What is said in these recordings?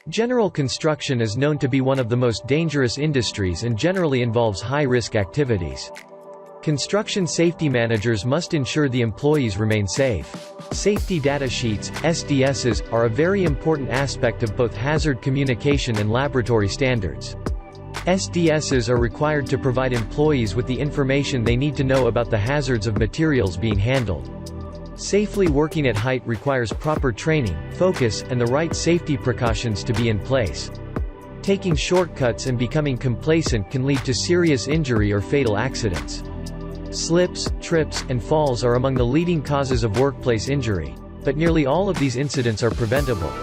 General construction is known to be one of the most dangerous industries and generally involves high-risk activities. Construction safety managers must ensure the employees remain safe. Safety data sheets, SDSs, are a very important aspect of both hazard communication and laboratory standards. SDSs are required to provide employees with the information they need to know about the hazards of materials being handled. Safely working at height requires proper training, focus, and the right safety precautions to be in place. Taking shortcuts and becoming complacent can lead to serious injury or fatal accidents. Slips, trips, and falls are among the leading causes of workplace injury, but nearly all of these incidents are preventable.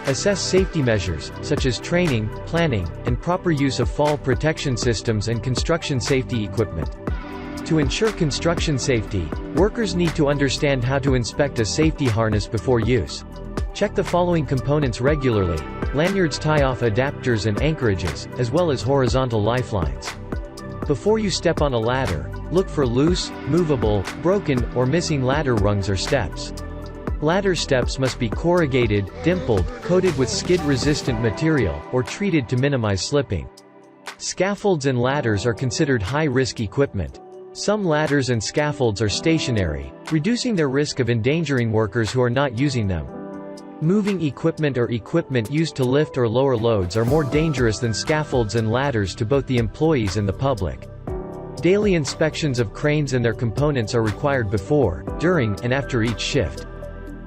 Assess safety measures, such as training, planning, and proper use of fall protection systems and construction safety equipment. To ensure construction safety, workers need to understand how to inspect a safety harness before use. Check the following components regularly: lanyards, tie-off adapters and anchorages, as well as horizontal lifelines. Before you step on a ladder, look for loose, movable, broken, or missing ladder rungs or steps. Ladder steps must be corrugated, dimpled, coated with skid-resistant material, or treated to minimize slipping. Scaffolds and ladders are considered high-risk equipment. Some ladders and scaffolds are stationary, reducing their risk of endangering workers who are not using them. Moving equipment or equipment used to lift or lower loads are more dangerous than scaffolds and ladders to both the employees and the public. Daily inspections of cranes and their components are required before, during, and after each shift.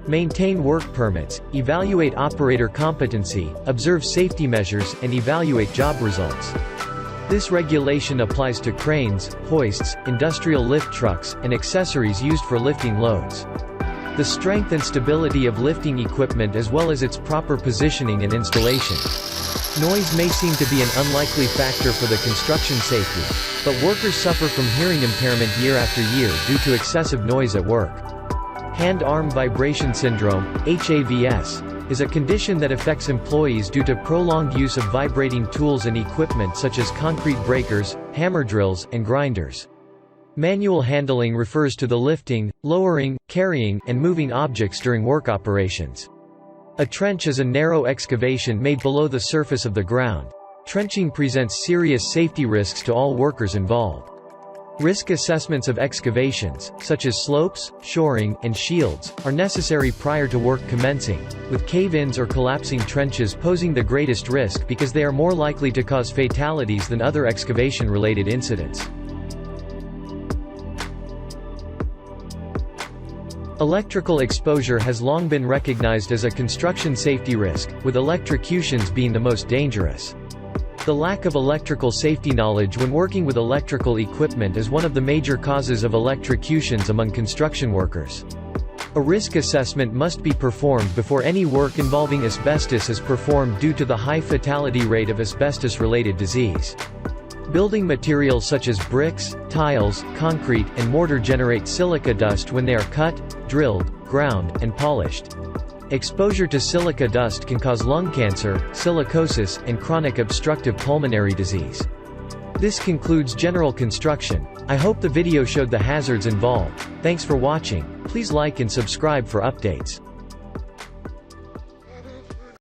Maintain work permits, evaluate operator competency, observe safety measures, and evaluate job results. This regulation applies to cranes, hoists, industrial lift trucks, and accessories used for lifting loads. The strength and stability of lifting equipment as well as its proper positioning and installation. Noise may seem to be an unlikely factor for the construction safety, but workers suffer from hearing impairment year after year due to excessive noise at work. Hand-arm vibration syndrome, HAVS, is a condition that affects employees due to prolonged use of vibrating tools and equipment such as concrete breakers, hammer drills, and grinders. Manual handling refers to the lifting, lowering, carrying, and moving objects during work operations. A trench is a narrow excavation made below the surface of the ground. Trenching presents serious safety risks to all workers involved. Risk assessments of excavations, such as slopes, shoring, and shields, are necessary prior to work commencing, with cave-ins or collapsing trenches posing the greatest risk because they are more likely to cause fatalities than other excavation-related incidents. Electrical exposure has long been recognized as a construction safety risk, with electrocutions being the most dangerous. The lack of electrical safety knowledge when working with electrical equipment is one of the major causes of electrocutions among construction workers. A risk assessment must be performed before any work involving asbestos is performed due to the high fatality rate of asbestos-related disease. Building materials such as bricks, tiles, concrete, and mortar generate silica dust when they are cut, drilled, ground, and polished. Exposure to silica dust can cause lung cancer, silicosis, and chronic obstructive pulmonary disease. This concludes general construction. I hope the video showed the hazards involved. Thanks for watching. Please like and subscribe for updates.